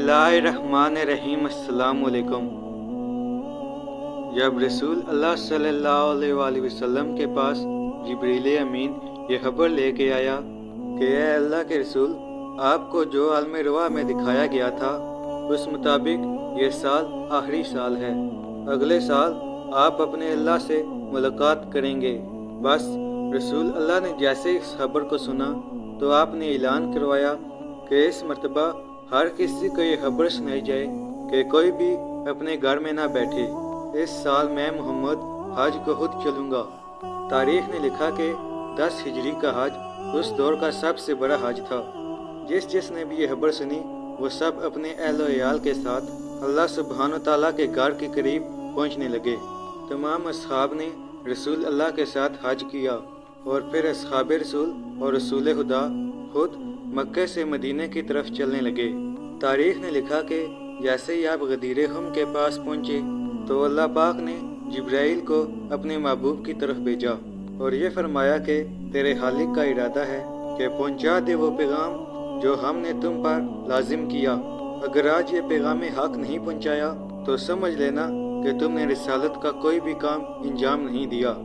बिस्मिल्लाहिर्रहमानिर्रहीम। अस्सलाम वालेकुम। जब रसूल अल्लाह सल्लल्लाहु अलैहि वसल्लम के पास जिब्रील अमीन ये खबर लेके आया कि ए अल्लाह के रसूल, आपको जो आलम रवा में दिखाया गया था उस मुताबिक ये साल आखिरी साल है। अगले साल आप अपने अल्लाह से मुलाकात करेंगे। बस रसूल अल्लाह ने जैसे ही इस खबर को सुना तो आपने ऐलान करवाया कि इस मरतबा हर किसी को ये खबर सुनाई जाए कि कोई भी अपने घर में ना बैठे। इस साल मैं मोहम्मद हज को खुद चलूँगा। तारीख ने लिखा कि 10 हिजरी का हज उस दौर का सबसे बड़ा हज था। जिसने भी ये खबर सुनी वो सब अपने अहलो अयाल के साथ अल्लाह सुब्हानो तआला के घर के करीब पहुँचने लगे। तमाम असहाब ने रसूल अल्लाह के साथ हज किया और फिर असहाब रसूल और रसूल खुदा खुद मक्के से मदीने की तरफ चलने लगे। तारीख ने लिखा कि जैसे ही आप गदीर खुम के पास पहुँचे तो अल्लाह पाक ने जिब्राइल को अपने महबूब की तरफ भेजा और ये फरमाया कि तेरे खालिक का इरादा है कि पहुँचा दे वो पैगाम जो हमने तुम पर लाजिम किया। अगर आज ये पैगाम हक नहीं पहुँचाया तो समझ लेना कि तुमने रिसालत का कोई भी काम इंजाम नहीं दिया।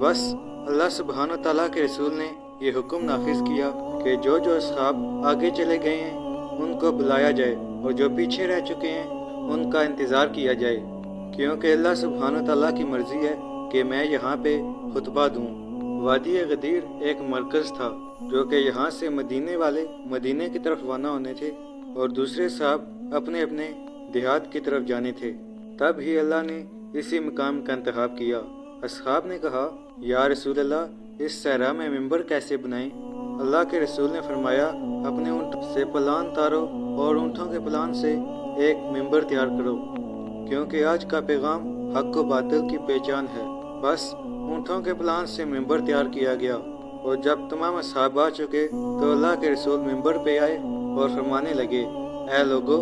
बस अल्लाह सुब्हानो तआला के रसूल ने ये हुक्म नाफिज किया कि जो असहाब आगे चले गए हैं उनको बुलाया जाए और जो पीछे रह चुके हैं उनका इंतज़ार किया जाए, क्योंकि अल्लाह सुब्हानो तआला की मर्ज़ी है कि मैं यहाँ पे खुतबा दूँ। वादी गदीर एक मरकज़ था जो कि यहाँ से मदीने वाले मदीने की तरफ रवाना होने थे और दूसरे साहब अपने अपने देहात की तरफ जाने थे। तब ही अल्लाह ने इसी मकाम का इंतखाब किया। असहाब ने कहा, या रसूल अल्लाह, इस सहरा में मिंबर कैसे बनाएं? अल्लाह के रसूल ने फरमाया, अपने ऊँट से पलान तारो और ऊँटों के पलान से एक मिंबर तैयार करो, क्योंकि आज का पैगाम हक व बातिल की पहचान है। बस ऊँटों के पलान से मिंबर तैयार किया गया और जब तमाम असहाब आ चुके तो अल्लाह के रसूल मिंबर पे आए और फरमाने लगे, ऐ लोगो,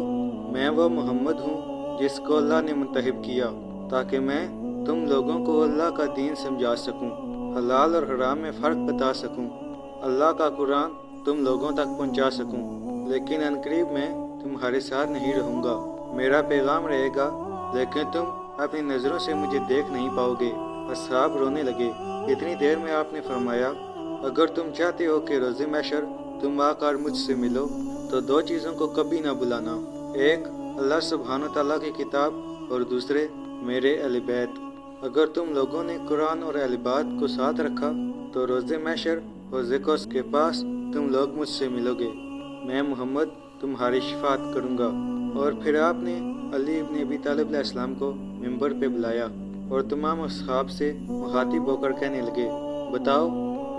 मैं वो मोहम्मद हूँ जिसको अल्लाह ने मुंतखब किया ताकि मैं तुम लोगों को अल्लाह का दीन समझा सकूं, हलाल और हराम में फ़र्क बता सकूं, अल्लाह का कुरान तुम लोगों तक पहुंचा सकूं। लेकिन अनकरीब मैं तुम्हारे साथ नहीं रहूंगा। मेरा पैगाम रहेगा लेकिन तुम अपनी नज़रों से मुझे देख नहीं पाओगे। असहाब रोने लगे। इतनी देर में आपने फरमाया, अगर तुम चाहते हो कि रोज़े महशर तुम आकर मुझसे मिलो तो दो चीज़ों को कभी ना बुलाना, एक अल्लाह सुब्हानो तआला की किताब और दूसरे मेरे अहले बैत। अगर तुम लोगों ने कुरान और अहले बैत को साथ रखा तो रोज़े महशर और ज़िक्र के पास तुम लोग मुझसे मिलोगे। मैं मोहम्मद तुम्हारी शिफात करूँगा। और फिर आपने अली इब्न अबी तालिब अलैहिस्सलाम को मिंबर पे बुलाया और तमाम असहाब से मुखातिब होकर कहने लगे, बताओ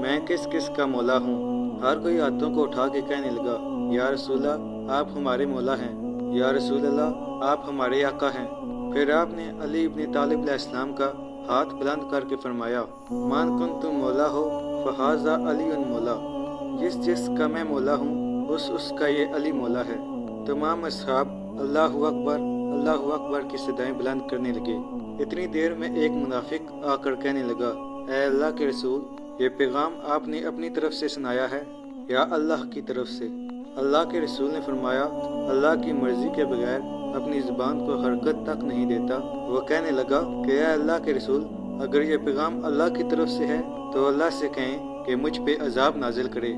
मैं किस किस का मौला हूँ। हर कोई हाथों को उठा के कहने लगा, या रसूल अल्लाह, आप हमारे मौला हैं। या रसूल अल्लाह, आप हमारे आका हैं। फिर आपने अली इब्न तालिब अलैहिस्सलाम का हाथ बुलंद करके फरमाया, मान कुन तुम मौला हो फहाजा अली उन मौला। जिसका मैं मौला हूँ उसका ये अली मौला है। तमाम असहाब अल्लाहु अकबर की सदाएं बुलंद करने लगे। इतनी देर में एक मुनाफिक आकर कहने लगा, ऐ अल्लाह के रसूल, ये पैगाम आपने अपनी तरफ से सुनाया है या अल्लाह की तरफ से? अल्लाह के रसूल ने फरमाया, अल्लाह की मर्जी के बगैर अपनी ज़ुबान को हरकत तक नहीं देता। वो कहने लगा कि ऐ अल्लाह के रसूल, अगर ये पैगाम अल्लाह की तरफ से है तो अल्लाह से कहें कि मुझ पे अजाब नाजिल करे।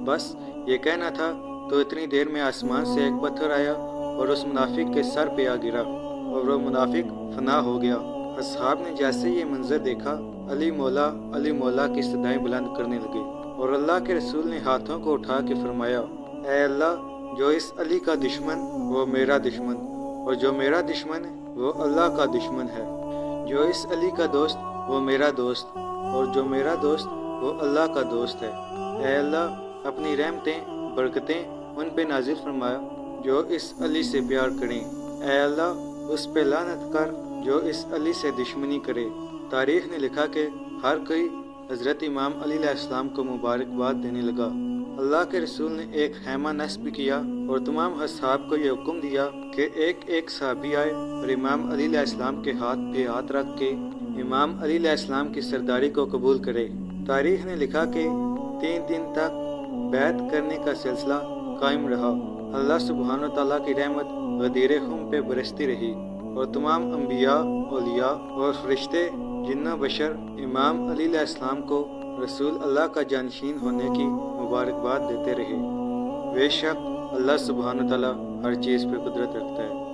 बस ये कहना था तो इतनी देर में आसमान से एक पत्थर आया और उस मुनाफिक के सर पे आ गिरा और वो मुनाफिक फना हो गया। असहाब ने जैसे ये मंजर देखा अली मौला की सदाएं बुलंद करने लगे और अल्लाह के रसूल ने हाथों को उठा के फरमाया, ऐ अल्लाह, जो इस अली का दुश्मन वो मेरा दुश्मन और जो मेरा दुश्मन है वो अल्लाह का दुश्मन है। जो इस अली का दोस्त वो मेरा दोस्त और जो मेरा दोस्त वो अल्लाह का दोस्त है। ऐ अल्लाह, अपनी रहमतें बरकतें उन पे नाजिल फरमाया जो इस अली से प्यार करें। ऐ अल्लाह, उस पे लानत कर जो इस अली से दुश्मनी करे। तारीख ने लिखा कि हर कोई हज़रत इमाम अली अलैहिस्सलाम को मुबारकबाद देने लगा। अल्लाह के रसूल ने एक खैमा नस्ब किया और तमाम असहाब को यह हुक्म दिया कि एक एक सहाबी आए और इमाम अली अलैहिस्सलाम के हाथ पे हाथ रख के इमाम अली अलैहिस्सलाम की सरदारी को कबूल करे। तारीख ने लिखा कि 3 दिन तक बैत करने का सिलसिला कायम रहा। अल्लाह सुब्हानो तआला की रहमत غدیر خون پہ برستی رہی اور تمام انبیاء، اولیاء اور فرشتے، جن و بشر امام علی علیہ السلام کو رسول اللہ کا جانشین ہونے کی مبارکباد دیتے رہے۔ بے شک اللہ سبحانہ تعالیٰ ہر چیز پہ قدرت رکھتا ہے۔